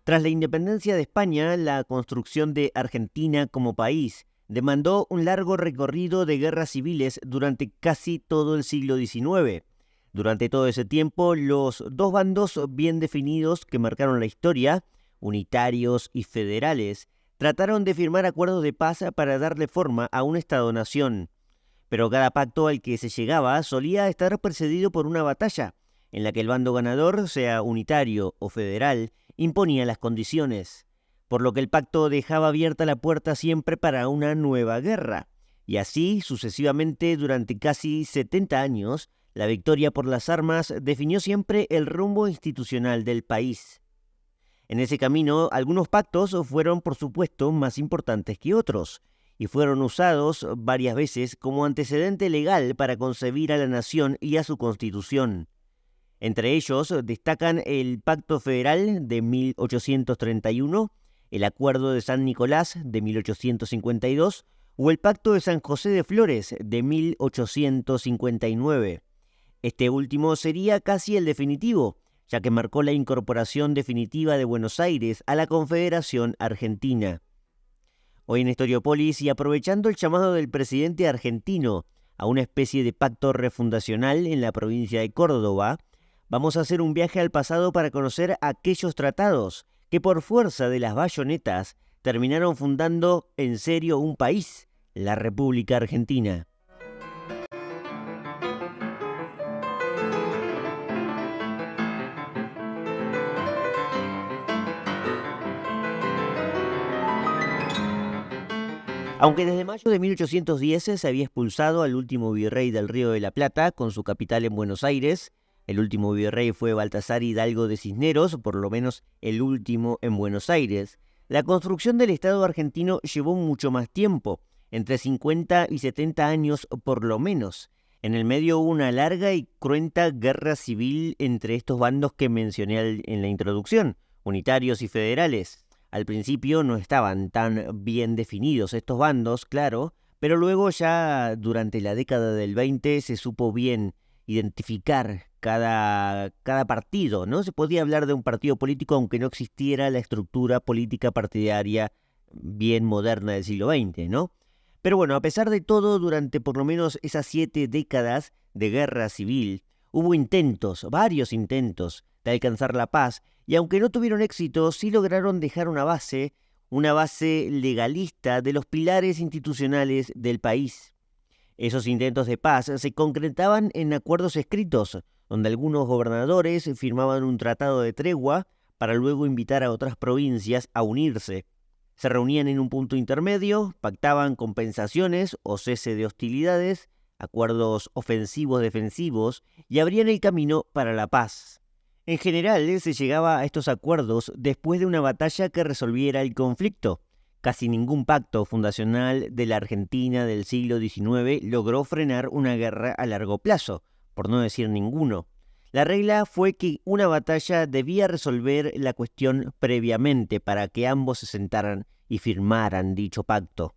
Tras la independencia de España, la construcción de Argentina como país demandó un largo recorrido de guerras civiles durante casi todo el siglo XIX. Durante todo ese tiempo, los dos bandos bien definidos que marcaron la historia, unitarios y federales, trataron de firmar acuerdos de paz para darle forma a un Estado-nación. Pero cada pacto al que se llegaba solía estar precedido por una batalla, en la que el bando ganador, sea unitario o federal, imponía las condiciones, por lo que el pacto dejaba abierta la puerta siempre para una nueva guerra. Y así, sucesivamente, durante casi 70 años, la victoria por las armas definió siempre el rumbo institucional del país. En ese camino, algunos pactos fueron, por supuesto, más importantes que otros, y fueron usados varias veces como antecedente legal para concebir a la nación y a su constitución. Entre ellos destacan el Pacto Federal de 1831, el Acuerdo de San Nicolás de 1852 o el Pacto de San José de Flores de 1859. Este último sería casi el definitivo, ya que marcó la incorporación definitiva de Buenos Aires a la Confederación Argentina. Hoy en Historiópolis, y aprovechando el llamado del presidente argentino a una especie de pacto refundacional en la provincia de Córdoba, vamos a hacer un viaje al pasado para conocer aquellos tratados que por fuerza de las bayonetas terminaron fundando en serio un país, la República Argentina. Aunque desde mayo de 1810 se había expulsado al último virrey del Río de la Plata con su capital en Buenos Aires, el último virrey fue Baltasar Hidalgo de Cisneros, por lo menos el último en Buenos Aires, la construcción del Estado argentino llevó mucho más tiempo, entre 50 y 70 años por lo menos. En el medio hubo una larga y cruenta guerra civil entre estos bandos que mencioné en la introducción, unitarios y federales. Al principio no estaban tan bien definidos estos bandos, claro, pero luego ya durante la década del 20 se supo bien identificar cada partido, ¿no? Se podía hablar de un partido político aunque no existiera la estructura política partidaria bien moderna del siglo XX, ¿no? Pero bueno, a pesar de todo, durante por lo menos esas 7 décadas de guerra civil, hubo intentos, varios intentos, de alcanzar la paz, y aunque no tuvieron éxito, sí lograron dejar una base legalista de los pilares institucionales del país. Esos intentos de paz se concretaban en acuerdos escritos, donde algunos gobernadores firmaban un tratado de tregua para luego invitar a otras provincias a unirse. Se reunían en un punto intermedio, pactaban compensaciones o cese de hostilidades, acuerdos ofensivos-defensivos y abrían el camino para la paz. En general, se llegaba a estos acuerdos después de una batalla que resolviera el conflicto. Casi ningún pacto fundacional de la Argentina del siglo XIX logró frenar una guerra a largo plazo, por no decir ninguno. La regla fue que una batalla debía resolver la cuestión previamente para que ambos se sentaran y firmaran dicho pacto.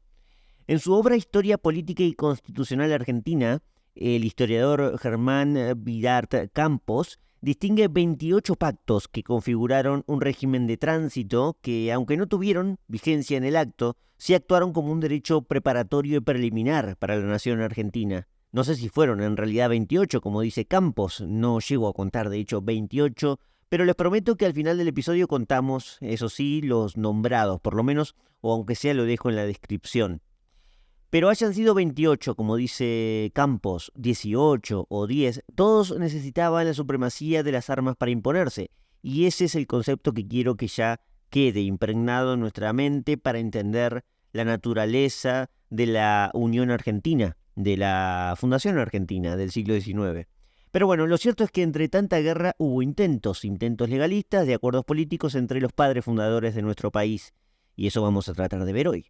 En su obra Historia Política y Constitucional Argentina, el historiador Germán Vidart Campos distingue 28 pactos que configuraron un régimen de tránsito que, aunque no tuvieron vigencia en el acto, sí actuaron como un derecho preparatorio y preliminar para la nación argentina. No sé si fueron en realidad 28, como dice Campos, no llego a contar de hecho 28, pero les prometo que al final del episodio contamos, eso sí, los nombrados, por lo menos, o aunque sea lo dejo en la descripción. Pero hayan sido 28, como dice Campos, 18 o 10, todos necesitaban la supremacía de las armas para imponerse. Y ese es el concepto que quiero que ya quede impregnado en nuestra mente para entender la naturaleza de la Unión Argentina, de la Fundación Argentina del siglo XIX. Pero bueno, lo cierto es que entre tanta guerra hubo intentos legalistas de acuerdos políticos entre los padres fundadores de nuestro país. Y eso vamos a tratar de ver hoy.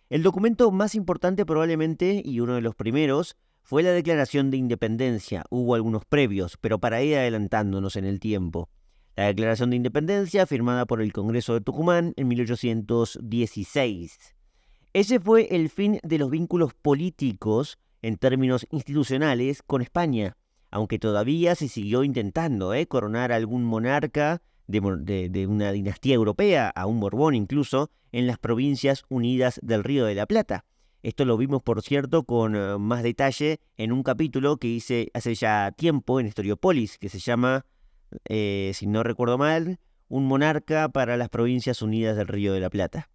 El documento más importante probablemente, y uno de los primeros, fue la Declaración de Independencia. Hubo algunos previos, pero para ir adelantándonos en el tiempo. La Declaración de Independencia, firmada por el Congreso de Tucumán en 1816. Ese fue el fin de los vínculos políticos en términos institucionales con España, aunque todavía se siguió intentando coronar a algún monarca de una dinastía europea, a un Borbón incluso, en las Provincias Unidas del Río de la Plata. Esto lo vimos, por cierto, con más detalle en un capítulo que hice hace ya tiempo en Historiópolis, que se llama, si no recuerdo mal, Un monarca para las Provincias Unidas del Río de la Plata.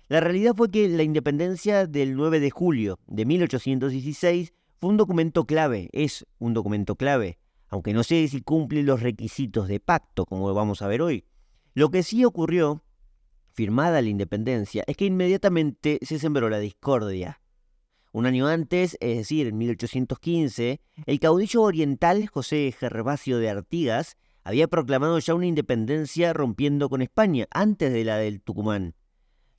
La realidad fue que la independencia del 9 de julio de 1816 fue un documento clave, es un documento clave, aunque no sé si cumple los requisitos de pacto, como vamos a ver hoy. Lo que sí ocurrió, firmada la independencia, es que inmediatamente se sembró la discordia. Un año antes, es decir, en 1815, el caudillo oriental José Gervasio de Artigas había proclamado ya una independencia rompiendo con España antes de la del Tucumán.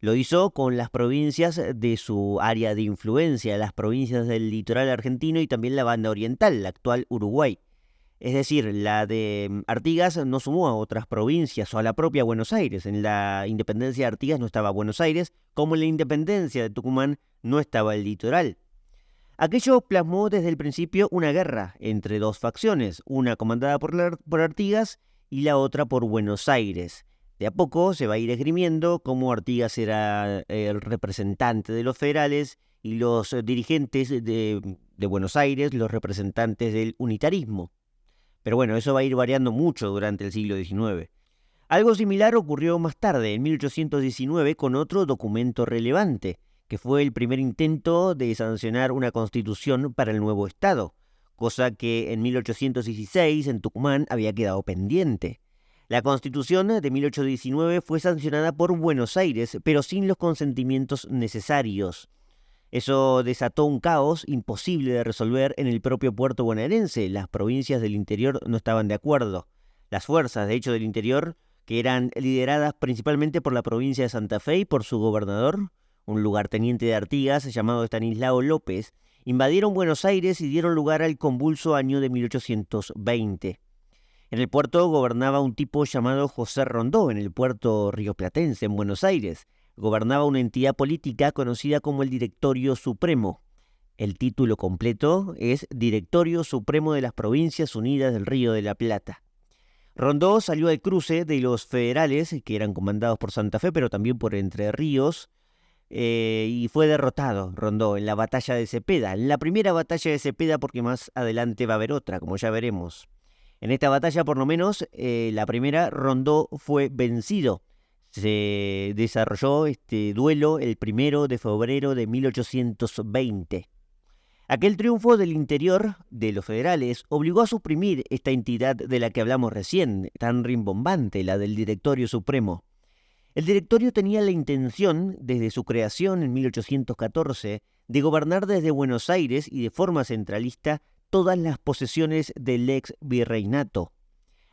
Lo hizo con las provincias de su área de influencia, las provincias del litoral argentino y también la banda oriental, la actual Uruguay. Es decir, la de Artigas no sumó a otras provincias o a la propia Buenos Aires. En la independencia de Artigas no estaba Buenos Aires, como en la independencia de Tucumán no estaba el litoral. Aquello plasmó desde el principio una guerra entre dos facciones, una comandada por Artigas y la otra por Buenos Aires. De a poco se va a ir esgrimiendo cómo Artigas era el representante de los federales y los dirigentes de Buenos Aires, los representantes del unitarismo. Pero bueno, eso va a ir variando mucho durante el siglo XIX. Algo similar ocurrió más tarde, en 1819, con otro documento relevante, que fue el primer intento de sancionar una constitución para el nuevo Estado, cosa que en 1816 en Tucumán había quedado pendiente. La Constitución de 1819 fue sancionada por Buenos Aires, pero sin los consentimientos necesarios. Eso desató un caos imposible de resolver en el propio puerto bonaerense. Las provincias del interior no estaban de acuerdo. Las fuerzas, de hecho, del interior, que eran lideradas principalmente por la provincia de Santa Fe y por su gobernador, un lugarteniente de Artigas llamado Estanislao López, invadieron Buenos Aires y dieron lugar al convulso año de 1820. En el puerto gobernaba un tipo llamado José Rondó, en el puerto rioplatense, en Buenos Aires. Gobernaba una entidad política conocida como el Directorio Supremo. El título completo es Directorio Supremo de las Provincias Unidas del Río de la Plata. Rondó salió al cruce de los federales, que eran comandados por Santa Fe, pero también por Entre Ríos, y fue derrotado, Rondó, en la batalla de Cepeda. En la primera batalla de Cepeda, porque más adelante va a haber otra, como ya veremos. En esta batalla, por lo menos, la primera, Rondó fue vencido. Se desarrolló este duelo el 1 de febrero de 1820. Aquel triunfo del interior de los federales obligó a suprimir esta entidad de la que hablamos recién, tan rimbombante, la del Directorio Supremo. El directorio tenía la intención, desde su creación en 1814, de gobernar desde Buenos Aires y de forma centralista todas las posesiones del ex virreinato.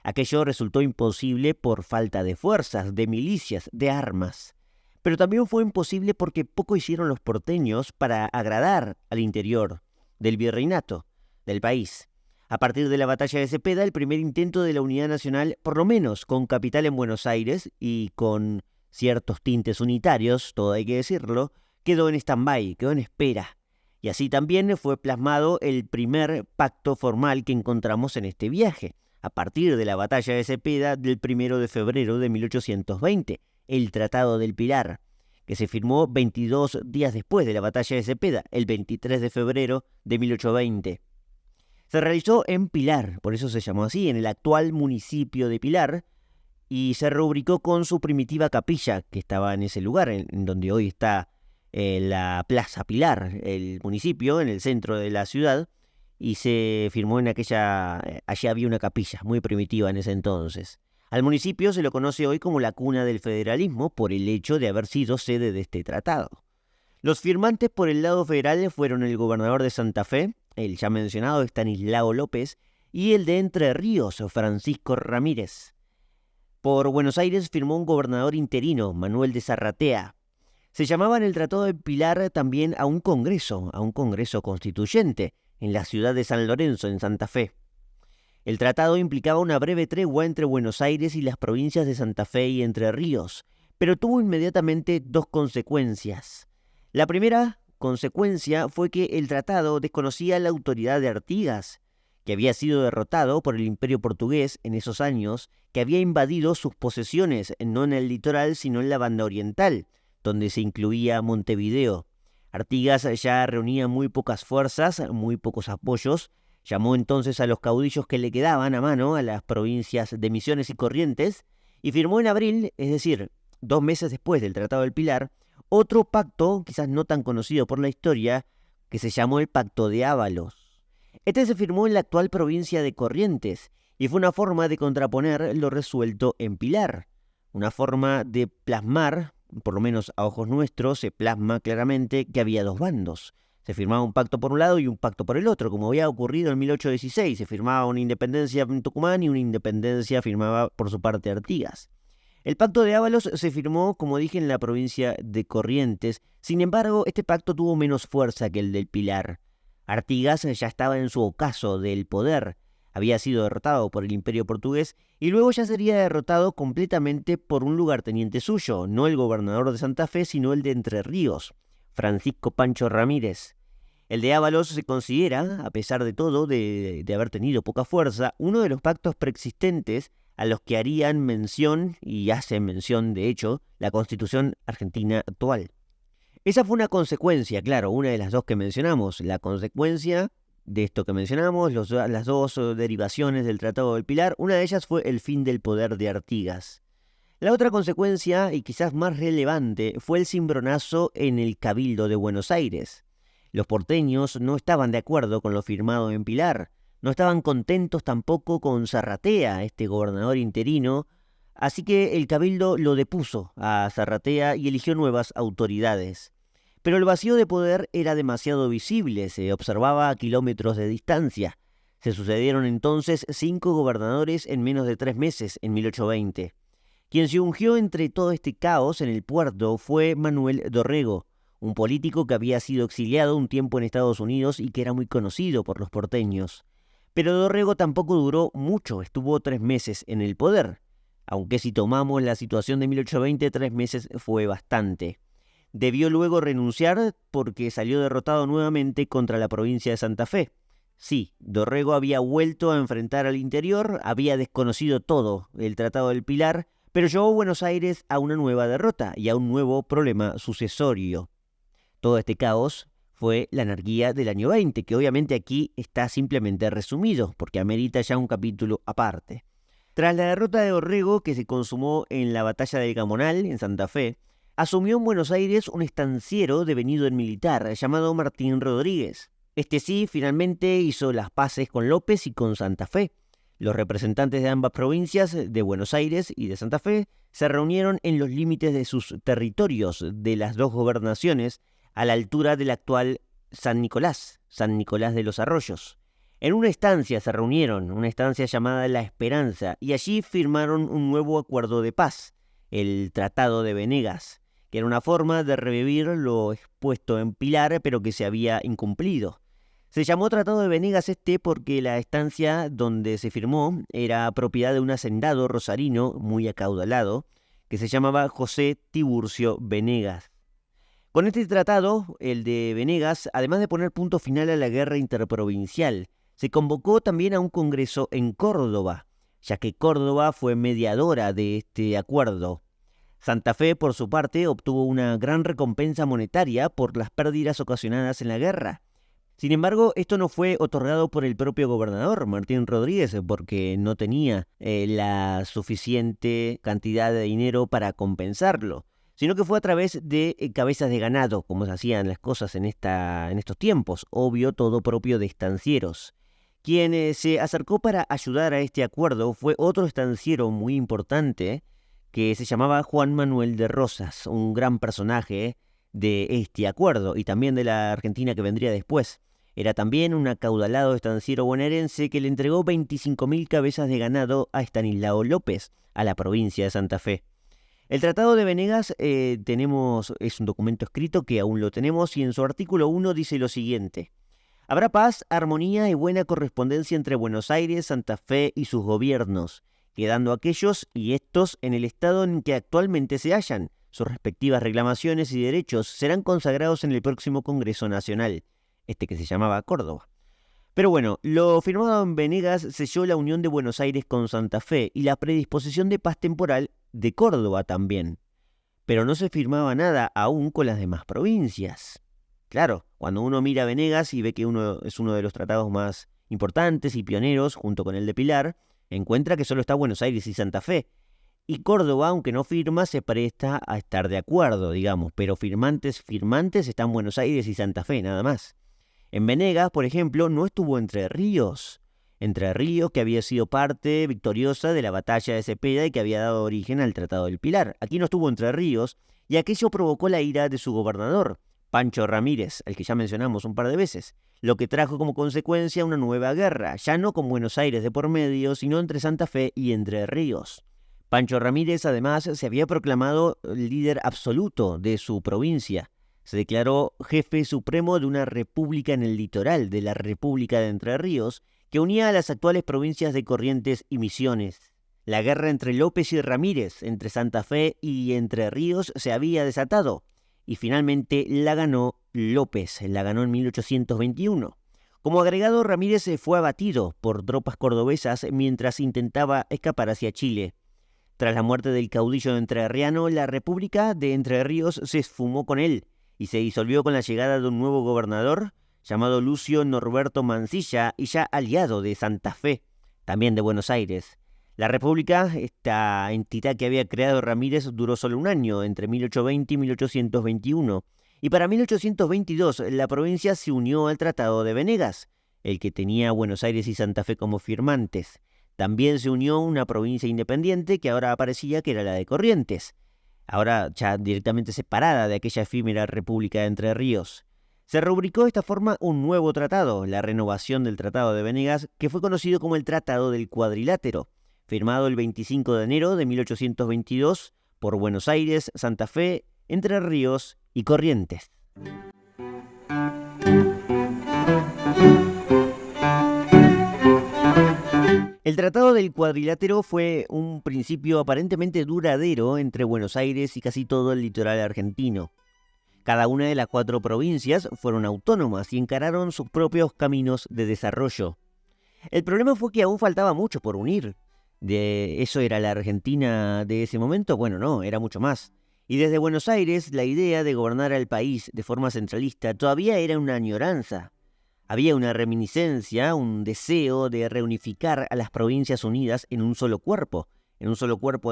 Aquello resultó imposible por falta de fuerzas, de milicias, de armas. Pero también fue imposible porque poco hicieron los porteños para agradar al interior del virreinato, del país. A partir de la batalla de Cepeda, el primer intento de la unidad nacional, por lo menos con capital en Buenos Aires y con ciertos tintes unitarios, todo hay que decirlo, quedó en stand-by, quedó en espera. Y así también fue plasmado el primer pacto formal que encontramos en este viaje, a partir de la batalla de Cepeda del 1 de febrero de 1820, el Tratado del Pilar, que se firmó 22 días después de la batalla de Cepeda, el 23 de febrero de 1820. Se realizó en Pilar, por eso se llamó así, en el actual municipio de Pilar, y se rubricó con su primitiva capilla que estaba en ese lugar, en donde hoy está la Plaza Pilar, el municipio, en el centro de la ciudad, y se firmó en allí había una capilla muy primitiva en ese entonces. Al municipio se lo conoce hoy como la cuna del federalismo por el hecho de haber sido sede de este tratado. Los firmantes por el lado federal fueron el gobernador de Santa Fe, el ya mencionado Estanislao López, y el de Entre Ríos, Francisco Ramírez. Por Buenos Aires firmó un gobernador interino, Manuel de Zarratea. Se llamaba en el Tratado de Pilar también a un congreso constituyente, en la ciudad de San Lorenzo, en Santa Fe. El tratado implicaba una breve tregua entre Buenos Aires y las provincias de Santa Fe y Entre Ríos, pero tuvo inmediatamente dos consecuencias. La primera consecuencia fue que el tratado desconocía la autoridad de Artigas, que había sido derrotado por el Imperio portugués en esos años, que había invadido sus posesiones, no en el litoral, sino en la banda oriental, donde se incluía Montevideo. Artigas ya reunía muy pocas fuerzas, muy pocos apoyos. Llamó entonces a los caudillos que le quedaban a mano, a las provincias de Misiones y Corrientes, y firmó en abril, es decir, 2 meses después del Tratado del Pilar, otro pacto, quizás no tan conocido por la historia, que se llamó el Pacto de Ávalos. Este se firmó en la actual provincia de Corrientes, y fue una forma de contraponer lo resuelto en Pilar, una forma de plasmar, por lo menos a ojos nuestros, se plasma claramente que había dos bandos. Se firmaba un pacto por un lado y un pacto por el otro, como había ocurrido en 1816. Se firmaba una independencia en Tucumán y una independencia firmaba por su parte Artigas. El pacto de Ávalos se firmó, como dije, en la provincia de Corrientes. Sin embargo, este pacto tuvo menos fuerza que el del Pilar. Artigas ya estaba en su ocaso del poder. Había sido derrotado por el Imperio portugués y luego ya sería derrotado completamente por un lugarteniente suyo, no el gobernador de Santa Fe, sino el de Entre Ríos, Francisco Pancho Ramírez. El de Ávalos se considera, a pesar de todo, de haber tenido poca fuerza, uno de los pactos preexistentes a los que harían mención, y hacen mención de hecho, la Constitución argentina actual. Esa fue una consecuencia, claro, una de las dos que mencionamos, la consecuencia de esto que mencionamos, las dos derivaciones del Tratado del Pilar. Una de ellas fue el fin del poder de Artigas. La otra consecuencia, y quizás más relevante, fue el cimbronazo en el Cabildo de Buenos Aires. Los porteños no estaban de acuerdo con lo firmado en Pilar, no estaban contentos tampoco con Zarratea, este gobernador interino, así que el Cabildo lo depuso a Zarratea y eligió nuevas autoridades. Pero el vacío de poder era demasiado visible, se observaba a kilómetros de distancia. Se sucedieron entonces 5 gobernadores en menos de 3 meses, en 1820. Quien se ungió entre todo este caos en el puerto fue Manuel Dorrego, un político que había sido exiliado un tiempo en Estados Unidos y que era muy conocido por los porteños. Pero Dorrego tampoco duró mucho, estuvo 3 meses en el poder. Aunque si tomamos la situación de 1820, 3 meses fue bastante. Debió luego renunciar porque salió derrotado nuevamente contra la provincia de Santa Fe. Sí, Dorrego había vuelto a enfrentar al interior, había desconocido todo el Tratado del Pilar, pero llevó a Buenos Aires a una nueva derrota y a un nuevo problema sucesorio. Todo este caos fue la anarquía del año 20, que obviamente aquí está simplemente resumido, porque amerita ya un capítulo aparte. Tras la derrota de Dorrego, que se consumó en la batalla del Gamonal, en Santa Fe, asumió en Buenos Aires un estanciero devenido en militar, llamado Martín Rodríguez. Este sí, finalmente hizo las paces con López y con Santa Fe. Los representantes de ambas provincias, de Buenos Aires y de Santa Fe, se reunieron en los límites de sus territorios de las dos gobernaciones, a la altura del actual San Nicolás de los Arroyos. En una estancia se reunieron, una estancia llamada La Esperanza, y allí firmaron un nuevo acuerdo de paz, el Tratado de Venegas, que era una forma de revivir lo expuesto en Pilar, pero que se había incumplido. Se llamó Tratado de Venegas porque la estancia donde se firmó era propiedad de un hacendado rosarino muy acaudalado, que se llamaba José Tiburcio Venegas. Con este tratado, el de Venegas, además de poner punto final a la guerra interprovincial, se convocó también a un congreso en Córdoba, ya que Córdoba fue mediadora de este acuerdo. Santa Fe, por su parte, obtuvo una gran recompensa monetaria por las pérdidas ocasionadas en la guerra. Sin embargo, esto no fue otorgado por el propio gobernador, Martín Rodríguez, porque no tenía la suficiente cantidad de dinero para compensarlo, sino que fue a través de cabezas de ganado, como se hacían las cosas en estos tiempos, obvio, todo propio de estancieros. Quien se acercó para ayudar a este acuerdo fue otro estanciero muy importante, que se llamaba Juan Manuel de Rosas, un gran personaje de este acuerdo y también de la Argentina que vendría después. Era también un acaudalado estanciero bonaerense que le entregó 25.000 cabezas de ganado a Estanislao López, a la provincia de Santa Fe. El Tratado de Venegas es un documento escrito que aún lo tenemos y en su artículo 1 dice lo siguiente: habrá paz, armonía y buena correspondencia entre Buenos Aires, Santa Fe y sus gobiernos, quedando aquellos y estos en el estado en que actualmente se hallan. Sus respectivas reclamaciones y derechos serán consagrados en el próximo Congreso Nacional, que se llamaba Córdoba. Pero bueno, lo firmado en Venegas selló la unión de Buenos Aires con Santa Fe y la predisposición de paz temporal de Córdoba también. Pero no se firmaba nada aún con las demás provincias. Claro, cuando uno mira Venegas y ve que es uno de los tratados más importantes y pioneros, junto con el de Pilar, encuentra que solo está Buenos Aires y Santa Fe. Y Córdoba, aunque no firma, se presta a estar de acuerdo, digamos, pero firmantes están Buenos Aires y Santa Fe, nada más. En Venegas, por ejemplo, no estuvo Entre Ríos. Entre Ríos, que había sido parte victoriosa de la batalla de Cepeda y que había dado origen al Tratado del Pilar. Aquí no estuvo Entre Ríos, y aquello provocó la ira de su gobernador, Pancho Ramírez, al que ya mencionamos un par de veces, lo que trajo como consecuencia una nueva guerra, ya no con Buenos Aires de por medio, sino entre Santa Fe y Entre Ríos. Pancho Ramírez, además, se había proclamado líder absoluto de su provincia. Se declaró jefe supremo de una república en el litoral de la República de Entre Ríos, que unía a las actuales provincias de Corrientes y Misiones. La guerra entre López y Ramírez, entre Santa Fe y Entre Ríos, se había desatado, y finalmente la ganó López, la ganó en 1821. Como agregado, Ramírez fue abatido por tropas cordobesas mientras intentaba escapar hacia Chile. Tras la muerte del caudillo entrerriano, la República de Entre Ríos se esfumó con él y se disolvió con la llegada de un nuevo gobernador llamado Lucio Norberto Mansilla y ya aliado de Santa Fe, también de Buenos Aires. La República, esta entidad que había creado Ramírez, duró solo un año, entre 1820 y 1821, y para 1822 la provincia se unió al Tratado de Venegas, el que tenía a Buenos Aires y Santa Fe como firmantes. También se unió una provincia independiente que ahora aparecía que era la de Corrientes, ahora ya directamente separada de aquella efímera República de Entre Ríos. Se rubricó de esta forma un nuevo tratado, la renovación del Tratado de Venegas, que fue conocido como el Tratado del Cuadrilátero, firmado el 25 de enero de 1822 por Buenos Aires, Santa Fe, Entre Ríos y Corrientes. El Tratado del Cuadrilátero fue un principio aparentemente duradero entre Buenos Aires y casi todo el litoral argentino. Cada una de las 4 provincias fueron autónomas y encararon sus propios caminos de desarrollo. El problema fue que aún faltaba mucho por unir. ¿De eso era la Argentina de ese momento? Bueno, no, era mucho más. Y desde Buenos Aires, la idea de gobernar al país de forma centralista todavía era una añoranza. Había una reminiscencia, un deseo de reunificar a las provincias unidas en un solo cuerpo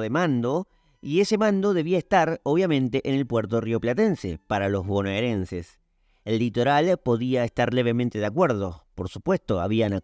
de mando, y ese mando debía estar, obviamente, en el puerto rioplatense, para los bonaerenses. El litoral podía estar levemente de acuerdo, por supuesto, habían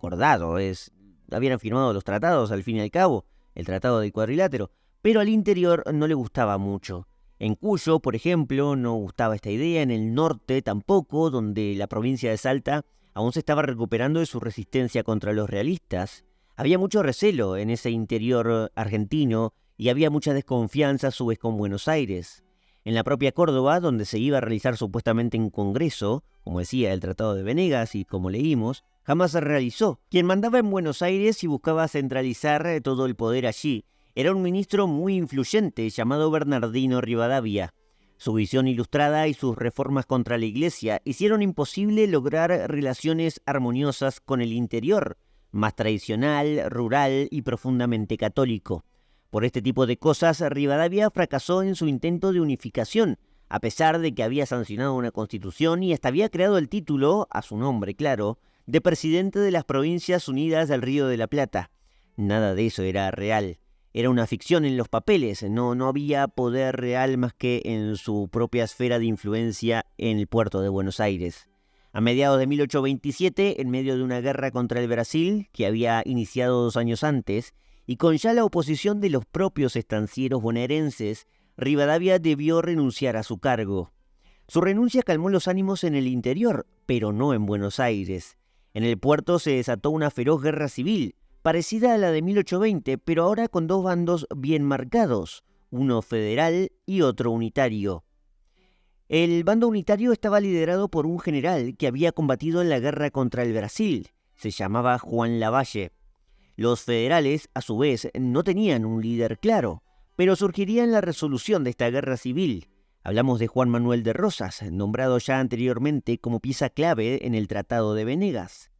firmado los tratados al fin y al cabo, el Tratado del Cuadrilátero, pero al interior no le gustaba mucho. En Cuyo, por ejemplo, no gustaba esta idea, en el norte tampoco, donde la provincia de Salta aún se estaba recuperando de su resistencia contra los realistas. Había mucho recelo en ese interior argentino y había mucha desconfianza a su vez con Buenos Aires. En la propia Córdoba, donde se iba a realizar supuestamente un congreso, como decía el Tratado de Venegas y como leímos, jamás se realizó. Quien mandaba en Buenos Aires y buscaba centralizar todo el poder allí era un ministro muy influyente llamado Bernardino Rivadavia. Su visión ilustrada y sus reformas contra la Iglesia hicieron imposible lograr relaciones armoniosas con el interior, más tradicional, rural y profundamente católico. Por este tipo de cosas, Rivadavia fracasó en su intento de unificación, a pesar de que había sancionado una constitución y hasta había creado el título, a su nombre claro, de presidente de las Provincias Unidas del Río de la Plata. Nada de eso era real. Era una ficción en los papeles, no había poder real más que en su propia esfera de influencia en el puerto de Buenos Aires. A mediados de 1827, en medio de una guerra contra el Brasil, que había iniciado 2 años antes, y con ya la oposición de los propios estancieros bonaerenses, Rivadavia debió renunciar a su cargo. Su renuncia calmó los ánimos en el interior, pero no en Buenos Aires. En el puerto se desató una feroz guerra civil, parecida a la de 1820, pero ahora con 2 bandos bien marcados, uno federal y otro unitario. El bando unitario estaba liderado por un general que había combatido en la guerra contra el Brasil. Se llamaba Juan Lavalle. Los federales, a su vez, no tenían un líder claro, pero surgiría en la resolución de esta guerra civil. Hablamos de Juan Manuel de Rosas, nombrado ya anteriormente como pieza clave en el Tratado de Venegas.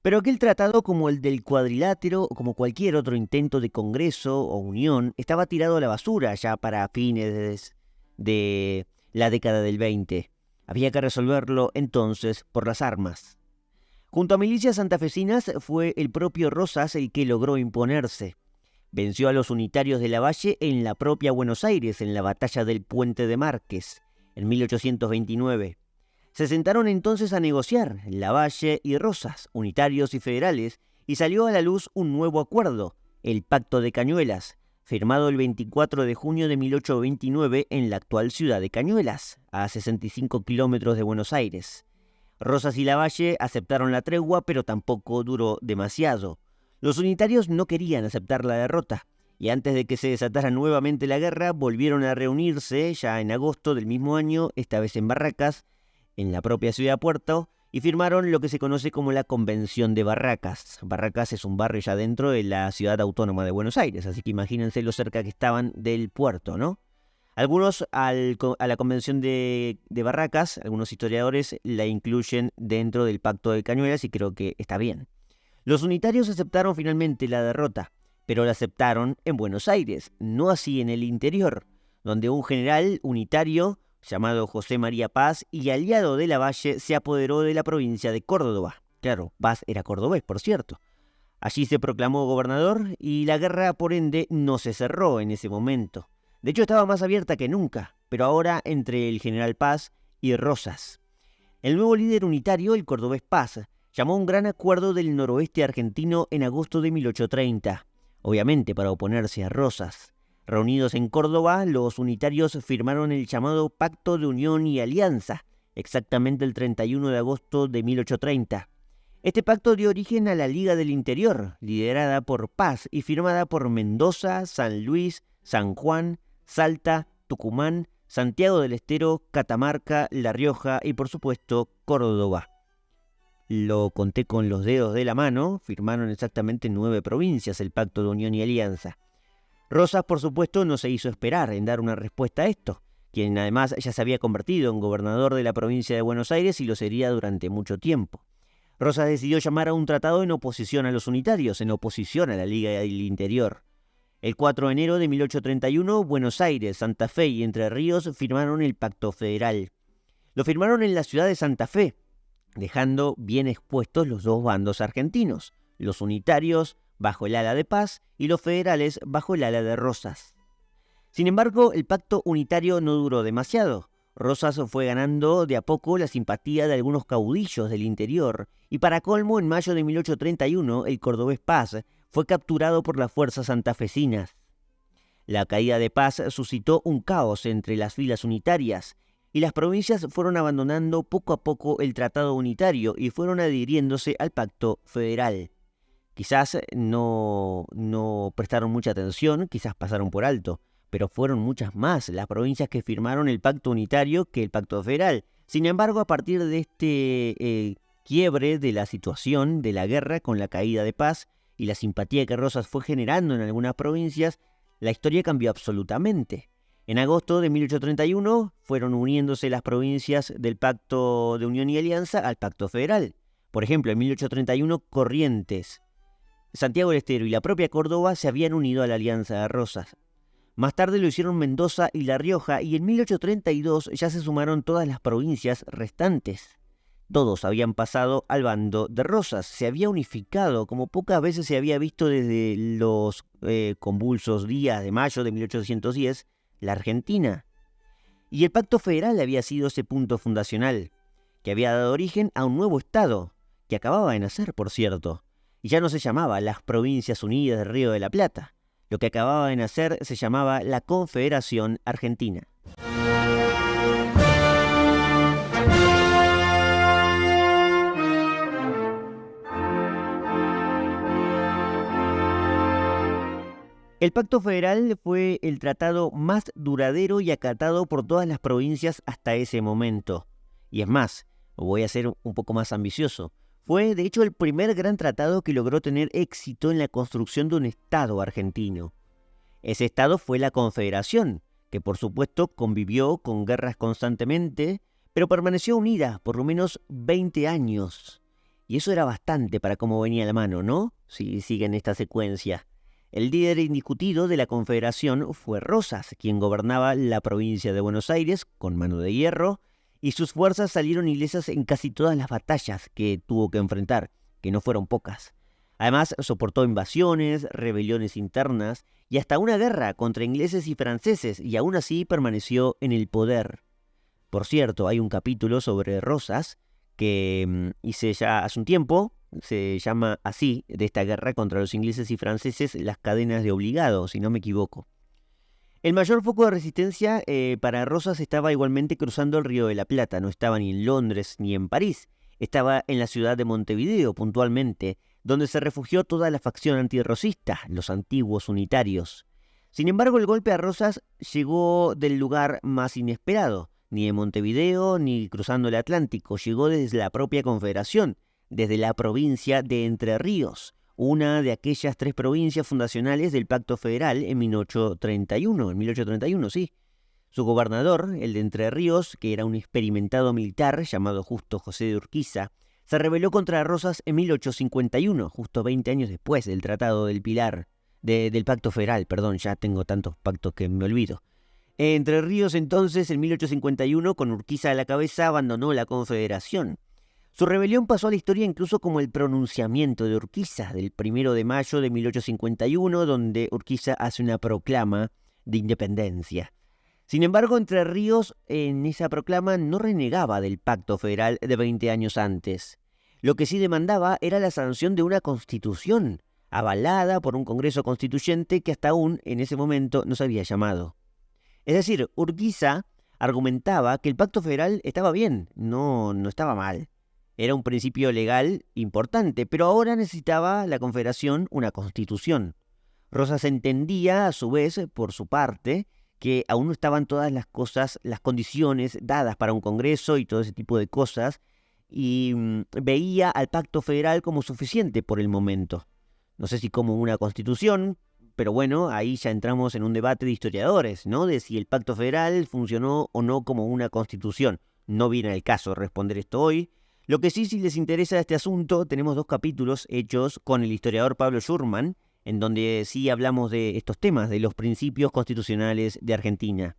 Pero aquel tratado, como el del cuadrilátero o como cualquier otro intento de congreso o unión, estaba tirado a la basura ya para fines de la década del 20. Había que resolverlo entonces por las armas. Junto a milicias santafesinas fue el propio Rosas el que logró imponerse. Venció a los unitarios de Lavalle en la propia Buenos Aires, en la batalla del Puente de Márquez, en 1829. Se sentaron entonces a negociar, Lavalle y Rosas, unitarios y federales, y salió a la luz un nuevo acuerdo, el Pacto de Cañuelas, firmado el 24 de junio de 1829 en la actual ciudad de Cañuelas, a 65 kilómetros de Buenos Aires. Rosas y Lavalle aceptaron la tregua, pero tampoco duró demasiado. Los unitarios no querían aceptar la derrota, y antes de que se desatara nuevamente la guerra, volvieron a reunirse ya en agosto del mismo año, esta vez en Barracas, en la propia ciudad de Puerto, y firmaron lo que se conoce como la Convención de Barracas. Barracas es un barrio ya dentro de la ciudad autónoma de Buenos Aires, así que imagínense lo cerca que estaban del puerto, ¿no? Algunos a la Convención de Barracas, algunos historiadores la incluyen dentro del Pacto de Cañuelas y creo que está bien. Los unitarios aceptaron finalmente la derrota, pero la aceptaron en Buenos Aires, no así en el interior, donde un general unitario llamado José María Paz y aliado de Lavalle se apoderó de la provincia de Córdoba. Claro, Paz era cordobés, por cierto. Allí se proclamó gobernador y la guerra, por ende, no se cerró en ese momento. De hecho, estaba más abierta que nunca, pero ahora entre el general Paz y Rosas. El nuevo líder unitario, el cordobés Paz, llamó a un gran acuerdo del noroeste argentino en agosto de 1830, obviamente para oponerse a Rosas. Reunidos en Córdoba, los unitarios firmaron el llamado Pacto de Unión y Alianza, exactamente el 31 de agosto de 1830. Este pacto dio origen a la Liga del Interior, liderada por Paz y firmada por Mendoza, San Luis, San Juan, Salta, Tucumán, Santiago del Estero, Catamarca, La Rioja y por supuesto Córdoba. Lo conté con los dedos de la mano, firmaron exactamente 9 provincias el Pacto de Unión y Alianza. Rosas, por supuesto, no se hizo esperar en dar una respuesta a esto, quien además ya se había convertido en gobernador de la provincia de Buenos Aires y lo sería durante mucho tiempo. Rosas decidió llamar a un tratado en oposición a los unitarios, en oposición a la Liga del Interior. El 4 de enero de 1831, Buenos Aires, Santa Fe y Entre Ríos firmaron el Pacto Federal. Lo firmaron en la ciudad de Santa Fe, dejando bien expuestos los dos bandos argentinos, los unitarios bajo el ala de Paz y los federales bajo el ala de Rosas. Sin embargo, el pacto unitario no duró demasiado. Rosas fue ganando de a poco la simpatía de algunos caudillos del interior, y para colmo, en mayo de 1831, el cordobés Paz fue capturado por las fuerzas santafesinas. La caída de Paz suscitó un caos entre las filas unitarias, y las provincias fueron abandonando poco a poco el tratado unitario y fueron adhiriéndose al pacto federal. Quizás no prestaron mucha atención, quizás pasaron por alto, pero fueron muchas más las provincias que firmaron el pacto unitario que el pacto federal. Sin embargo, a partir de este quiebre de la situación de la guerra con la caída de Paz y la simpatía que Rosas fue generando en algunas provincias, la historia cambió absolutamente. En agosto de 1831 fueron uniéndose las provincias del Pacto de Unión y Alianza al Pacto Federal. Por ejemplo, en 1831 Corrientes, Santiago del Estero y la propia Córdoba se habían unido a la Alianza de Rosas. Más tarde lo hicieron Mendoza y La Rioja y en 1832 ya se sumaron todas las provincias restantes. Todos habían pasado al bando de Rosas, se había unificado como pocas veces se había visto desde los convulsos días de mayo de 1810, la Argentina. Y el Pacto Federal había sido ese punto fundacional, que había dado origen a un nuevo Estado, que acababa de nacer, por cierto, y ya no se llamaba las Provincias Unidas del Río de la Plata. Lo que acababa de nacer se llamaba la Confederación Argentina. El Pacto Federal fue el tratado más duradero y acatado por todas las provincias hasta ese momento. Y es más, voy a ser un poco más ambicioso. Fue, de hecho, el primer gran tratado que logró tener éxito en la construcción de un Estado argentino. Ese Estado fue la Confederación, que por supuesto convivió con guerras constantemente, pero permaneció unida por lo menos 20 años. Y eso era bastante para cómo venía la mano, ¿no? Si siguen esta secuencia. El líder indiscutido de la Confederación fue Rosas, quien gobernaba la provincia de Buenos Aires con mano de hierro, y sus fuerzas salieron ilesas en casi todas las batallas que tuvo que enfrentar, que no fueron pocas. Además, soportó invasiones, rebeliones internas y hasta una guerra contra ingleses y franceses, y aún así permaneció en el poder. Por cierto, hay un capítulo sobre Rosas que hice ya hace un tiempo, se llama así, de esta guerra contra los ingleses y franceses, las cadenas de Obligado, si no me equivoco. El mayor foco de resistencia para Rosas estaba igualmente cruzando el Río de la Plata, no estaba ni en Londres ni en París, estaba en la ciudad de Montevideo puntualmente, donde se refugió toda la facción antirrosista, los antiguos unitarios. Sin embargo, el golpe a Rosas llegó del lugar más inesperado, ni de Montevideo ni cruzando el Atlántico, llegó desde la propia Confederación, desde la provincia de Entre Ríos, una de aquellas 3 provincias fundacionales del Pacto Federal en 1831, sí. Su gobernador, el de Entre Ríos, que era un experimentado militar llamado Justo José de Urquiza, se rebeló contra Rosas en 1851, justo 20 años después del Tratado del Pilar, del Pacto Federal, perdón, ya tengo tantos pactos que me olvido. Entre Ríos entonces, en 1851, con Urquiza a la cabeza, abandonó la Confederación. Su rebelión pasó a la historia incluso como el pronunciamiento de Urquiza, del 1 de mayo de 1851, donde Urquiza hace una proclama de independencia. Sin embargo, Entre Ríos en esa proclama no renegaba del Pacto Federal de 20 años antes. Lo que sí demandaba era la sanción de una constitución, avalada por un Congreso Constituyente que hasta aún en ese momento no se había llamado. Es decir, Urquiza argumentaba que el Pacto Federal estaba bien, no estaba mal. Era un principio legal importante, pero ahora necesitaba la Confederación una constitución. Rosas entendía, a su vez, por su parte, que aún no estaban todas las cosas, las condiciones dadas para un Congreso y todo ese tipo de cosas, y veía al Pacto Federal como suficiente por el momento. No sé si como una constitución, pero bueno, ahí ya entramos en un debate de historiadores, ¿no? De si el Pacto Federal funcionó o no como una constitución. No viene al caso responder esto hoy. Lo que sí, si les interesa este asunto, tenemos 2 capítulos hechos con el historiador Pablo Schurman, en donde sí hablamos de estos temas, de los principios constitucionales de Argentina.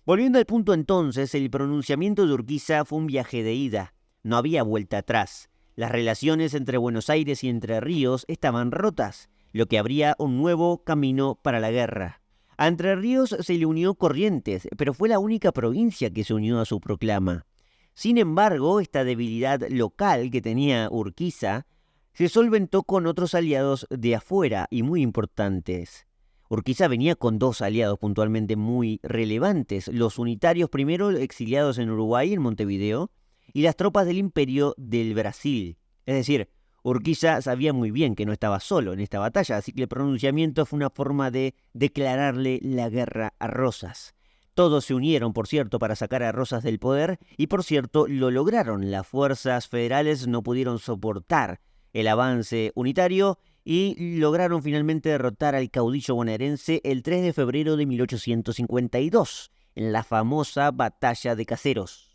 Volviendo al punto entonces, el pronunciamiento de Urquiza fue un viaje de ida. No había vuelta atrás. Las relaciones entre Buenos Aires y Entre Ríos estaban rotas, lo que abría un nuevo camino para la guerra. A Entre Ríos se le unió Corrientes, pero fue la única provincia que se unió a su proclama. Sin embargo, esta debilidad local que tenía Urquiza se solventó con otros aliados de afuera y muy importantes. Urquiza venía con 2 aliados puntualmente muy relevantes, los unitarios primero exiliados en Uruguay, en Montevideo, y las tropas del Imperio del Brasil. Es decir, Urquiza sabía muy bien que no estaba solo en esta batalla, así que el pronunciamiento fue una forma de declararle la guerra a Rosas. Todos se unieron, por cierto, para sacar a Rosas del poder y, por cierto, lo lograron. Las fuerzas federales no pudieron soportar el avance unitario y lograron finalmente derrotar al caudillo bonaerense el 3 de febrero de 1852, en la famosa Batalla de Caseros.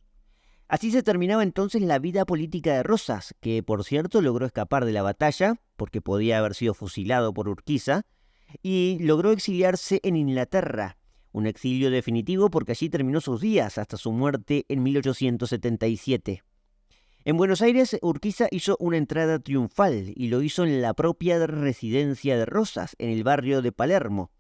Así se terminaba entonces la vida política de Rosas, que por cierto logró escapar de la batalla, porque podía haber sido fusilado por Urquiza, y logró exiliarse en Inglaterra. Un exilio definitivo porque allí terminó sus días hasta su muerte en 1877. En Buenos Aires, Urquiza hizo una entrada triunfal y lo hizo en la propia residencia de Rosas, en el barrio de Palermo.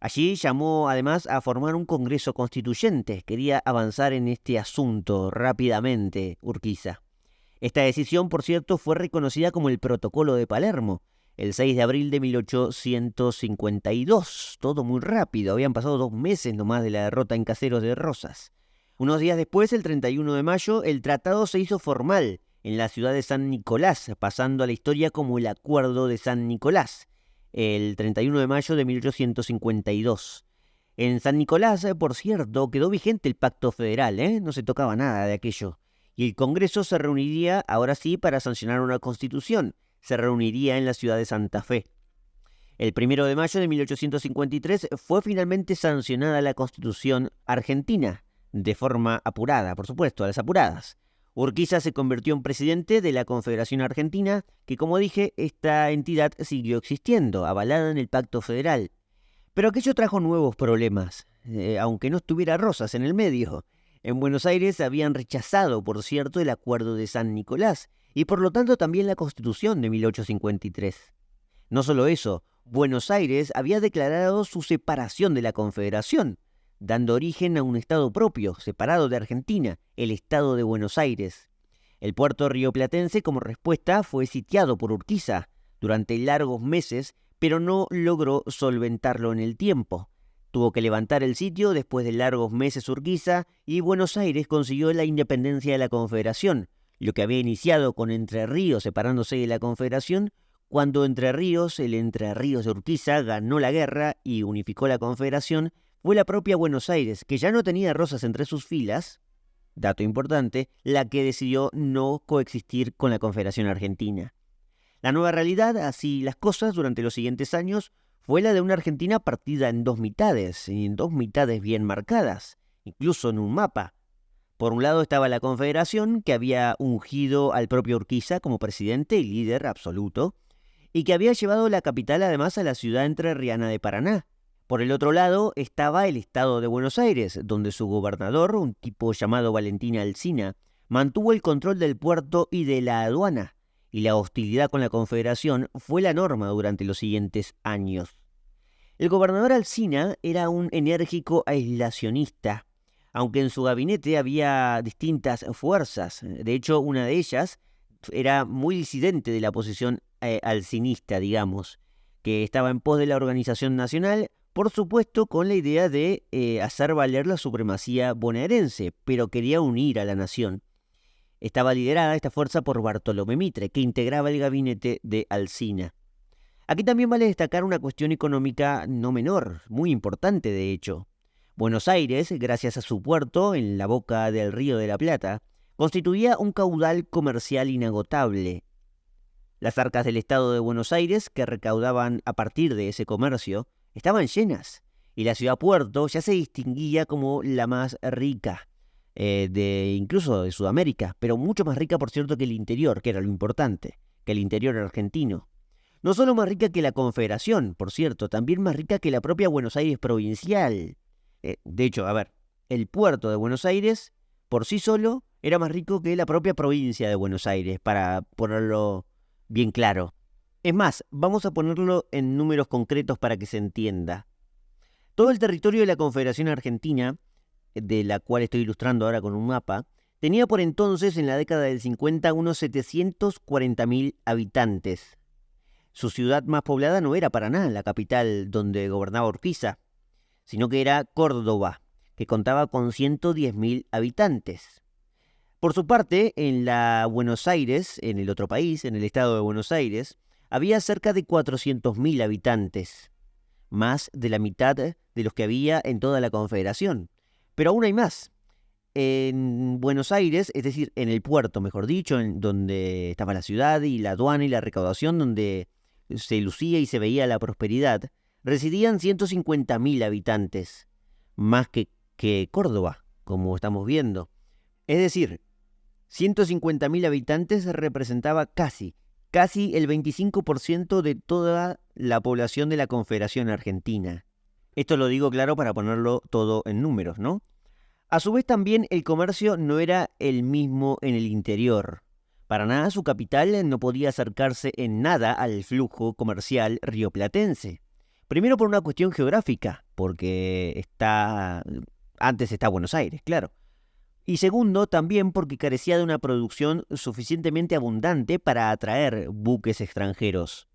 Allí llamó además a formar un congreso constituyente. Quería avanzar en este asunto rápidamente, Urquiza. Esta decisión, por cierto, fue reconocida como el Protocolo de Palermo, el 6 de abril de 1852. Todo muy rápido, habían pasado 2 meses nomás de la derrota en Caseros de Rosas. Unos días después, el 31 de mayo, el tratado se hizo formal en la ciudad de San Nicolás, pasando a la historia como el Acuerdo de San Nicolás, el 31 de mayo de 1852. En San Nicolás, por cierto, quedó vigente el Pacto Federal, no se tocaba nada de aquello. Y el Congreso se reuniría, ahora sí, para sancionar una constitución. Se reuniría en la ciudad de Santa Fe. El 1 de mayo de 1853 fue finalmente sancionada la Constitución argentina, de forma apurada, por supuesto, a las apuradas. Urquiza se convirtió en presidente de la Confederación Argentina, que como dije, esta entidad siguió existiendo, avalada en el Pacto Federal. Pero aquello trajo nuevos problemas, aunque no estuviera Rosas en el medio. En Buenos Aires habían rechazado, por cierto, el Acuerdo de San Nicolás, y por lo tanto también la Constitución de 1853. No solo eso, Buenos Aires había declarado su separación de la Confederación, dando origen a un estado propio, separado de Argentina, el Estado de Buenos Aires. El puerto rioplatense, como respuesta, fue sitiado por Urquiza durante largos meses, pero no logró solventarlo en el tiempo. Tuvo que levantar el sitio después de largos meses Urquiza y Buenos Aires consiguió la independencia de la Confederación, lo que había iniciado con Entre Ríos separándose de la Confederación. Cuando Entre Ríos, el Entre Ríos de Urquiza, ganó la guerra y unificó la Confederación, fue la propia Buenos Aires, que ya no tenía Rosas entre sus filas, dato importante, la que decidió no coexistir con la Confederación Argentina. La nueva realidad, así las cosas, durante los siguientes años, fue la de una Argentina partida en dos mitades, y en dos mitades bien marcadas, incluso en un mapa. Por un lado estaba la Confederación, que había ungido al propio Urquiza como presidente y líder absoluto, y que había llevado la capital además a la ciudad entrerriana de Paraná. Por el otro lado estaba el Estado de Buenos Aires, donde su gobernador, un tipo llamado Valentín Alsina, mantuvo el control del puerto y de la aduana, y la hostilidad con la Confederación fue la norma durante los siguientes años. El gobernador Alsina era un enérgico aislacionista, aunque en su gabinete había distintas fuerzas. De hecho, una de ellas era muy disidente de la posición alcinista, digamos, que estaba en pos de la organización nacional, por supuesto con la idea de hacer valer la supremacía bonaerense, pero quería unir a la nación. Estaba liderada esta fuerza por Bartolomé Mitre, que integraba el gabinete de Alsina. Aquí también vale destacar una cuestión económica no menor, muy importante de hecho. Buenos Aires, gracias a su puerto en la boca del Río de la Plata, constituía un caudal comercial inagotable. Las arcas del Estado de Buenos Aires, que recaudaban a partir de ese comercio, estaban llenas, y la ciudad puerto ya se distinguía como la más rica, incluso de Sudamérica, pero mucho más rica, por cierto, que el interior, que era lo importante, que el interior argentino. No solo más rica que la Confederación, por cierto, también más rica que la propia Buenos Aires provincial. De hecho, a ver, el puerto de Buenos Aires, por sí solo, era más rico que la propia provincia de Buenos Aires, para ponerlo bien claro. Es más, vamos a ponerlo en números concretos para que se entienda. Todo el territorio de la Confederación Argentina, de la cual estoy ilustrando ahora con un mapa, tenía por entonces, en la década del 50, unos 740.000 habitantes. Su ciudad más poblada no era Paraná, la capital donde gobernaba Urquiza, sino que era Córdoba, que contaba con 110.000 habitantes. Por su parte, en la Buenos Aires, en el otro país, en el estado de Buenos Aires, había cerca de 400.000 habitantes, más de la mitad de los que había en toda la Confederación. Pero aún hay más. En Buenos Aires, es decir, en el puerto, mejor dicho, en donde estaba la ciudad y la aduana y la recaudación, donde se lucía y se veía la prosperidad, residían 150.000 habitantes, más que Córdoba, como estamos viendo. Es decir, 150.000 habitantes representaba casi el 25% de toda la población de la Confederación Argentina. Esto lo digo claro para ponerlo todo en números, ¿no? A su vez también el comercio no era el mismo en el interior. Paraná, su capital, no podía acercarse en nada al flujo comercial rioplatense. Primero por una cuestión geográfica, porque antes está Buenos Aires, claro. Y segundo, también porque carecía de una producción suficientemente abundante para atraer buques extranjeros.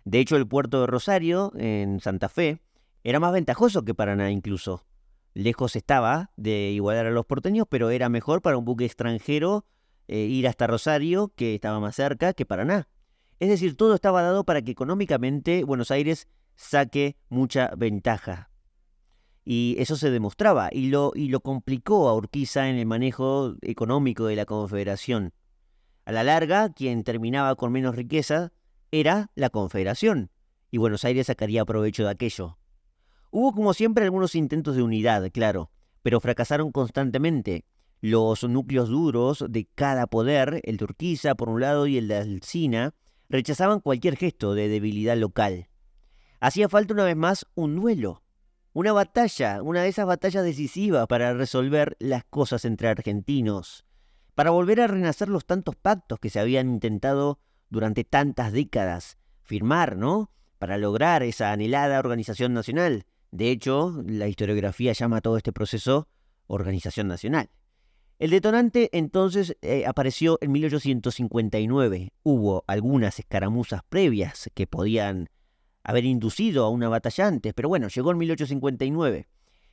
De hecho, el puerto de Rosario, en Santa Fe, era más ventajoso que Paraná incluso. Lejos estaba de igualar a los porteños, pero era mejor para un buque extranjero ir hasta Rosario, que estaba más cerca, que Paraná. Es decir, todo estaba dado para que económicamente Buenos Aires saque mucha ventaja. Y eso se demostraba, y lo complicó a Urquiza en el manejo económico de la Confederación. A la larga, quien terminaba con menos riqueza era la Confederación, y Buenos Aires sacaría provecho de aquello. Hubo como siempre algunos intentos de unidad, claro, pero fracasaron constantemente. Los núcleos duros de cada poder, el de Urquiza por un lado y el de Alsina, rechazaban cualquier gesto de debilidad local. Hacía falta una vez más un duelo, una batalla, una de esas batallas decisivas para resolver las cosas entre argentinos, para volver a renacer los tantos pactos que se habían intentado durante tantas décadas firmar, ¿no? Para lograr esa anhelada organización nacional. De hecho, la historiografía llama a todo este proceso organización nacional. El detonante entonces apareció en 1859. Hubo algunas escaramuzas previas que podían haber inducido a una batalla antes, pero bueno, llegó en 1859.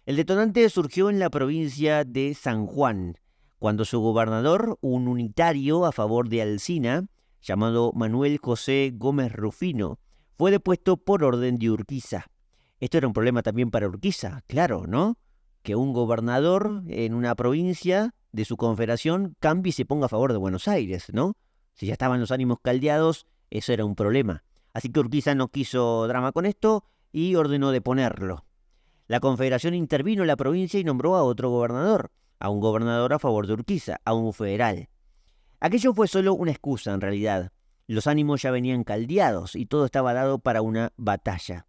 El detonante surgió en la provincia de San Juan, cuando su gobernador, un unitario a favor de Alsina, llamado Manuel José Gómez Rufino, fue depuesto por orden de Urquiza. Esto era un problema también para Urquiza, claro, ¿no? Que un gobernador en una provincia de su confederación cambie y se ponga a favor de Buenos Aires, ¿no? Si ya estaban los ánimos caldeados, eso era un problema. Así que Urquiza no quiso drama con esto y ordenó deponerlo. La confederación intervino en la provincia y nombró a otro gobernador, a un gobernador a favor de Urquiza, a un federal. Aquello fue solo una excusa en realidad. Los ánimos ya venían caldeados y todo estaba dado para una batalla.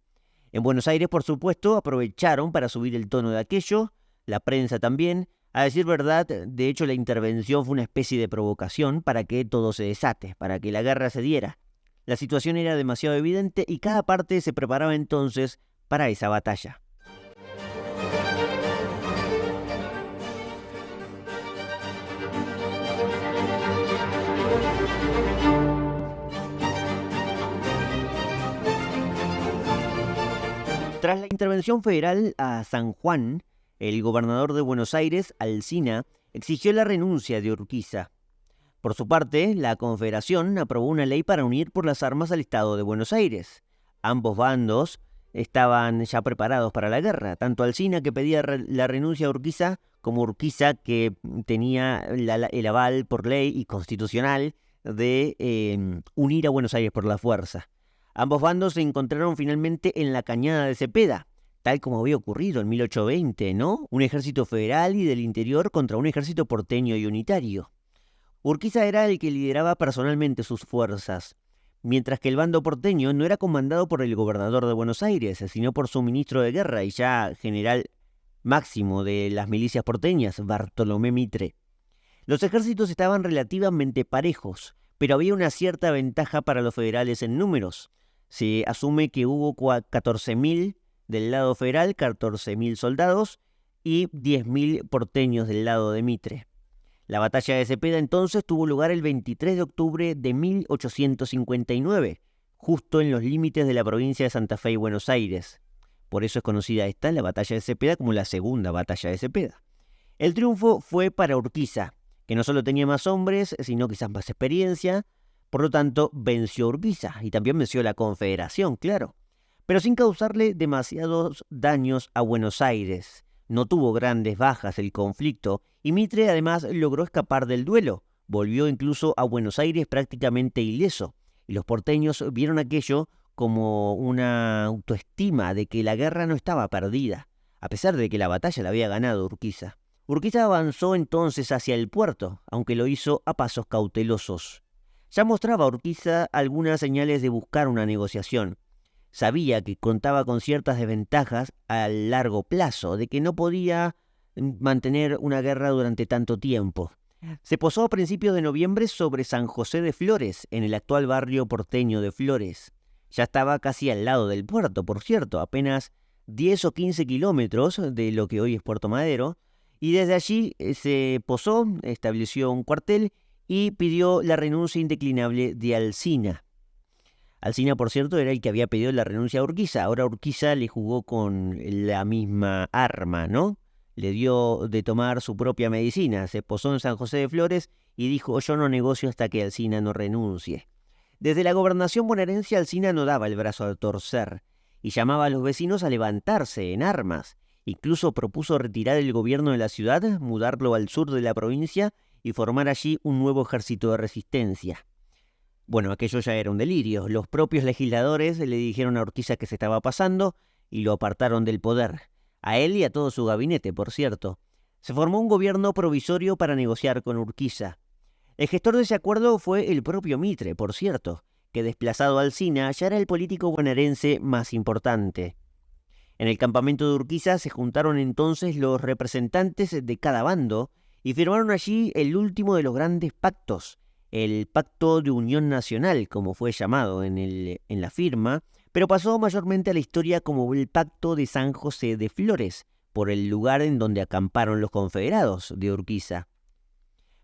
En Buenos Aires, por supuesto, aprovecharon para subir el tono de aquello, la prensa también. A decir verdad, de hecho la intervención fue una especie de provocación para que todo se desate, para que la guerra se diera. La situación era demasiado evidente y cada parte se preparaba entonces para esa batalla. Tras la intervención federal a San Juan, el gobernador de Buenos Aires, Alsina, exigió la renuncia de Urquiza. Por su parte, la Confederación aprobó una ley para unir por las armas al Estado de Buenos Aires. Ambos bandos estaban ya preparados para la guerra, tanto Alsina, que pedía la renuncia a Urquiza, como Urquiza, que tenía el aval por ley y constitucional de unir a Buenos Aires por la fuerza. Ambos bandos se encontraron finalmente en la Cañada de Cepeda, tal como había ocurrido en 1820, ¿no? Un ejército federal y del interior contra un ejército porteño y unitario. Urquiza era el que lideraba personalmente sus fuerzas, mientras que el bando porteño no era comandado por el gobernador de Buenos Aires, sino por su ministro de guerra y ya general máximo de las milicias porteñas, Bartolomé Mitre. Los ejércitos estaban relativamente parejos, pero había una cierta ventaja para los federales en números. Se asume que hubo 14.000 del lado federal, 14.000 soldados y 10.000 porteños del lado de Mitre. La batalla de Cepeda entonces tuvo lugar el 23 de octubre de 1859, justo en los límites de la provincia de Santa Fe y Buenos Aires. Por eso es conocida esta, la batalla de Cepeda, como la segunda batalla de Cepeda. El triunfo fue para Urquiza, que no solo tenía más hombres, sino quizás más experiencia. Por lo tanto, venció a Urquiza y también venció a la Confederación, claro, pero sin causarle demasiados daños a Buenos Aires. No tuvo grandes bajas el conflicto y Mitre además logró escapar del duelo. Volvió incluso a Buenos Aires prácticamente ileso y los porteños vieron aquello como una autoestima de que la guerra no estaba perdida, a pesar de que la batalla la había ganado Urquiza. Urquiza avanzó entonces hacia el puerto, aunque lo hizo a pasos cautelosos. Ya mostraba Urquiza algunas señales de buscar una negociación. Sabía que contaba con ciertas desventajas a largo plazo, de que no podía mantener una guerra durante tanto tiempo. Se posó a principios de noviembre sobre San José de Flores, en el actual barrio porteño de Flores. Ya estaba casi al lado del puerto, por cierto, apenas 10 o 15 kilómetros de lo que hoy es Puerto Madero, y desde allí se posó, estableció un cuartel y pidió la renuncia indeclinable de Alsina. Alsina, por cierto, era el que había pedido la renuncia a Urquiza. Ahora Urquiza le jugó con la misma arma, ¿no? Le dio de tomar su propia medicina. Se posó en San José de Flores y dijo: yo no negocio hasta que Alsina no renuncie. Desde la gobernación bonaerense, Alsina no daba el brazo a torcer y llamaba a los vecinos a levantarse en armas. Incluso propuso retirar el gobierno de la ciudad, mudarlo al sur de la provincia y formar allí un nuevo ejército de resistencia. Bueno, aquello ya era un delirio. Los propios legisladores le dijeron a Urquiza que se estaba pasando y lo apartaron del poder. A él y a todo su gabinete, por cierto. Se formó un gobierno provisorio para negociar con Urquiza. El gestor de ese acuerdo fue el propio Mitre, por cierto, que desplazado a Alsina ya era el político bonaerense más importante. En el campamento de Urquiza se juntaron entonces los representantes de cada bando y firmaron allí el último de los grandes pactos, el Pacto de Unión Nacional, como fue llamado en la firma, pero pasó mayormente a la historia como el Pacto de San José de Flores, por el lugar en donde acamparon los confederados de Urquiza.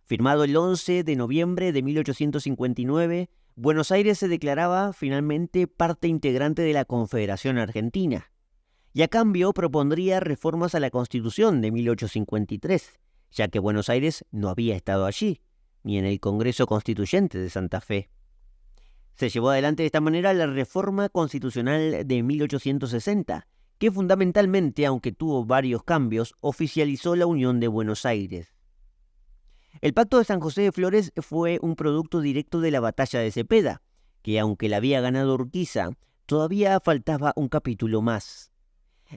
Firmado el 11 de noviembre de 1859, Buenos Aires se declaraba finalmente parte integrante de la Confederación Argentina, y a cambio propondría reformas a la Constitución de 1853, ya que Buenos Aires no había estado allí, ni en el Congreso Constituyente de Santa Fe. Se llevó adelante de esta manera la Reforma Constitucional de 1860, que fundamentalmente, aunque tuvo varios cambios, oficializó la Unión de Buenos Aires. El Pacto de San José de Flores fue un producto directo de la Batalla de Cepeda, que aunque la había ganado Urquiza, todavía faltaba un capítulo más.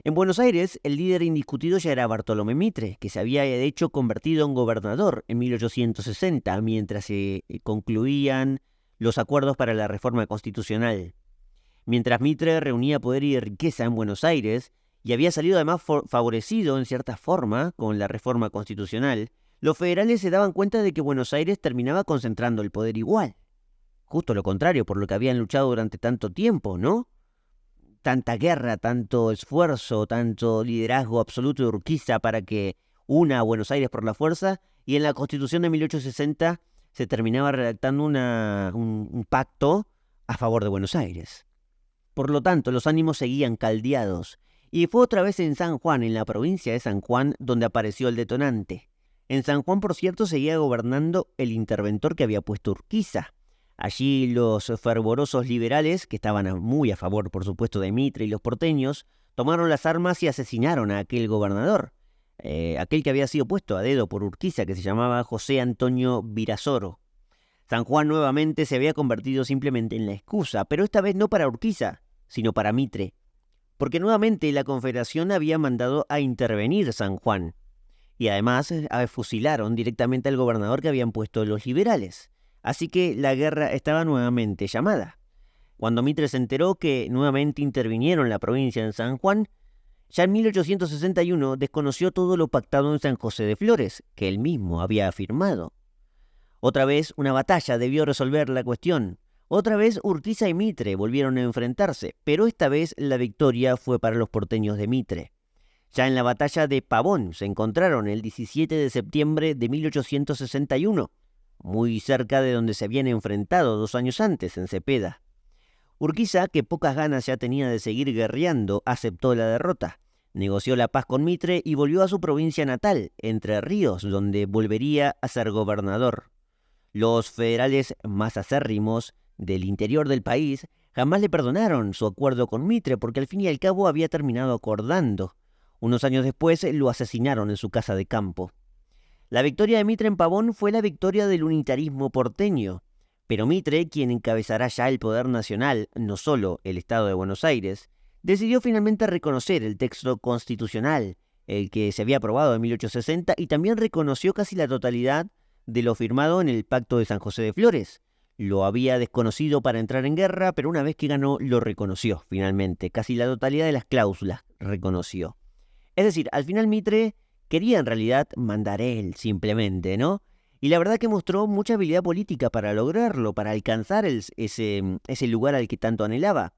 En Buenos Aires, el líder indiscutido ya era Bartolomé Mitre, que se había de hecho convertido en gobernador en 1860, mientras se concluían los acuerdos para la reforma constitucional. Mientras Mitre reunía poder y riqueza en Buenos Aires, y había salido además favorecido en cierta forma con la reforma constitucional, los federales se daban cuenta de que Buenos Aires terminaba concentrando el poder igual. Justo lo contrario por lo que habían luchado durante tanto tiempo, ¿no? Tanta guerra, tanto esfuerzo, tanto liderazgo absoluto de Urquiza para que una a Buenos Aires por la fuerza, y en la Constitución de 1860 se terminaba redactando un pacto a favor de Buenos Aires. Por lo tanto, los ánimos seguían caldeados, y fue otra vez en San Juan, en la provincia de San Juan, donde apareció el detonante. En San Juan, por cierto, seguía gobernando el interventor que había puesto Urquiza. Allí los fervorosos liberales, que estaban muy a favor, por supuesto, de Mitre y los porteños, tomaron las armas y asesinaron a aquel gobernador, aquel que había sido puesto a dedo por Urquiza, que se llamaba José Antonio Virasoro. San Juan nuevamente se había convertido simplemente en la excusa, pero esta vez no para Urquiza, sino para Mitre, porque nuevamente la Confederación había mandado a intervenir San Juan, y además fusilaron directamente al gobernador que habían puesto los liberales. Así que la guerra estaba nuevamente llamada. Cuando Mitre se enteró que nuevamente intervinieron la provincia en San Juan, ya en 1861 desconoció todo lo pactado en San José de Flores, que él mismo había afirmado. Otra vez una batalla debió resolver la cuestión. Otra vez Urquiza y Mitre volvieron a enfrentarse, pero esta vez la victoria fue para los porteños de Mitre. Ya en la batalla de Pavón se encontraron el 17 de septiembre de 1861, muy cerca de donde se habían enfrentado 2 años antes, en Cepeda. Urquiza, que pocas ganas ya tenía de seguir guerreando, aceptó la derrota, negoció la paz con Mitre y volvió a su provincia natal, Entre Ríos, donde volvería a ser gobernador. Los federales más acérrimos del interior del país jamás le perdonaron su acuerdo con Mitre, porque al fin y al cabo había terminado acordando. Unos años después lo asesinaron en su casa de campo. La victoria de Mitre en Pavón fue la victoria del unitarismo porteño, pero Mitre, quien encabezará ya el poder nacional, no solo el Estado de Buenos Aires, decidió finalmente reconocer el texto constitucional, el que se había aprobado en 1860, y también reconoció casi la totalidad de lo firmado en el Pacto de San José de Flores. Lo había desconocido para entrar en guerra, pero una vez que ganó lo reconoció finalmente, casi la totalidad de las cláusulas reconoció. Es decir, al final Mitre quería en realidad mandar él, simplemente, ¿no? Y la verdad que mostró mucha habilidad política para lograrlo, para alcanzar ese lugar al que tanto anhelaba.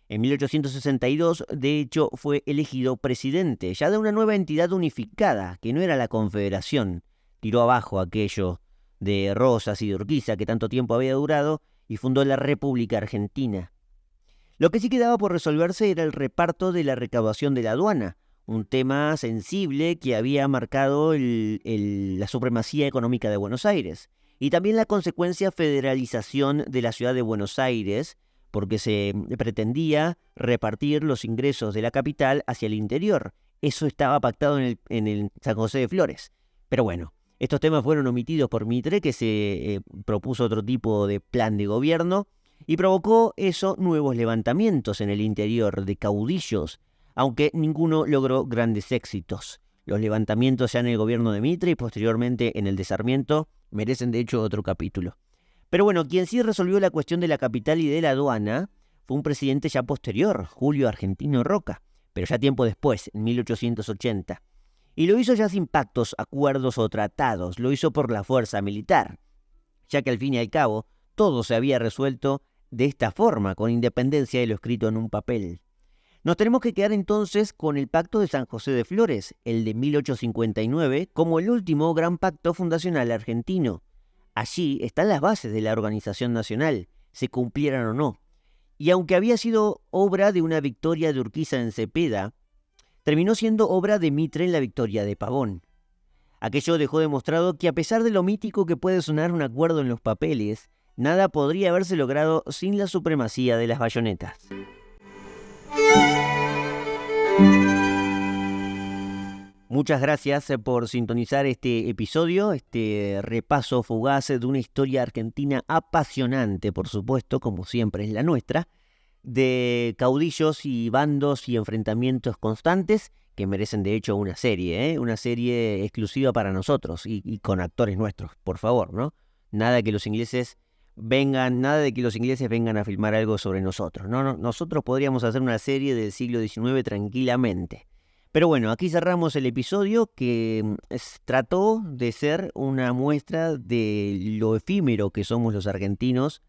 En 1862, de hecho, fue elegido presidente, ya de una nueva entidad unificada, que no era la Confederación. Tiró abajo aquello de Rosas y de Urquiza que tanto tiempo había durado y fundó la República Argentina. Lo que sí quedaba por resolverse era el reparto de la recaudación de la aduana, un tema sensible que había marcado la supremacía económica de Buenos Aires, y también la consecuencia federalización de la ciudad de Buenos Aires, porque se pretendía repartir los ingresos de la capital hacia el interior. Eso estaba pactado en el San José de Flores. Pero bueno, estos temas fueron omitidos por Mitre, que se propuso otro tipo de plan de gobierno, y provocó eso nuevos levantamientos en el interior de caudillos, aunque ninguno logró grandes éxitos. Los levantamientos ya en el gobierno de Mitre y posteriormente en el de Sarmiento merecen de hecho otro capítulo. Pero bueno, quien sí resolvió la cuestión de la capital y de la aduana fue un presidente ya posterior, Julio Argentino Roca, pero ya tiempo después, en 1880. Y lo hizo ya sin pactos, acuerdos o tratados, lo hizo por la fuerza militar, ya que al fin y al cabo todo se había resuelto de esta forma, con independencia de lo escrito en un papel. Nos tenemos que quedar entonces con el Pacto de San José de Flores, el de 1859, como el último gran pacto fundacional argentino. Allí están las bases de la organización nacional, se cumplieran o no. Y aunque había sido obra de una victoria de Urquiza en Cepeda, terminó siendo obra de Mitre en la victoria de Pavón. Aquello dejó demostrado que a pesar de lo mítico que puede sonar un acuerdo en los papeles, nada podría haberse logrado sin la supremacía de las bayonetas. Muchas gracias por sintonizar este episodio, este repaso fugaz de una historia argentina apasionante, por supuesto, como siempre es la nuestra, de caudillos y bandos y enfrentamientos constantes que merecen de hecho una serie exclusiva para nosotros y con actores nuestros, por favor, ¿no? Nada de que los ingleses vengan a filmar algo sobre nosotros, ¿no? Nosotros podríamos hacer una serie del siglo XIX tranquilamente. Pero bueno, aquí cerramos el episodio que trató de ser una muestra de lo efímero que somos los argentinos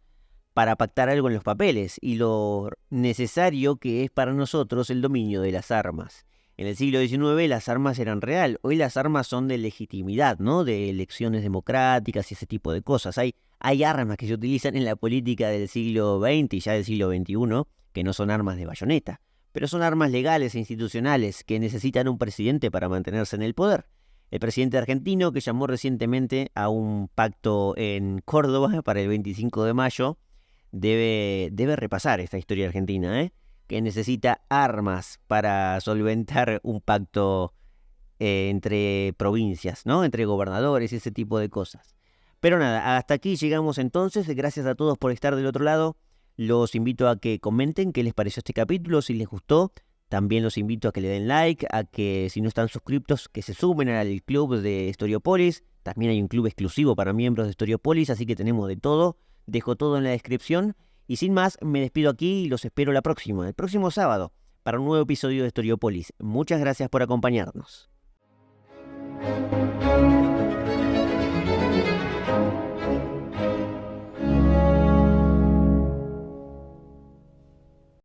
para pactar algo en los papeles y lo necesario que es para nosotros el dominio de las armas. En el siglo XIX las armas eran real, hoy las armas son de legitimidad, ¿no? De elecciones democráticas y ese tipo de cosas. Hay armas que se utilizan en la política del siglo XX y ya del siglo XXI que no son armas de bayoneta, pero son armas legales e institucionales que necesitan un presidente para mantenerse en el poder. El presidente argentino, que llamó recientemente a un pacto en Córdoba para el 25 de mayo, debe repasar esta historia argentina, que necesita armas para solventar un pacto entre provincias, ¿no? Entre gobernadores y ese tipo de cosas. Pero nada, hasta aquí llegamos entonces. Gracias a todos por estar del otro lado. Los invito a que comenten qué les pareció este capítulo, si les gustó. También los invito a que le den like, a que si no están suscriptos, que se sumen al club de Historiopolis. También hay un club exclusivo para miembros de Historiopolis, así que tenemos de todo. Dejo todo en la descripción. Y sin más, me despido aquí y los espero el próximo sábado, para un nuevo episodio de Historiopolis. Muchas gracias por acompañarnos.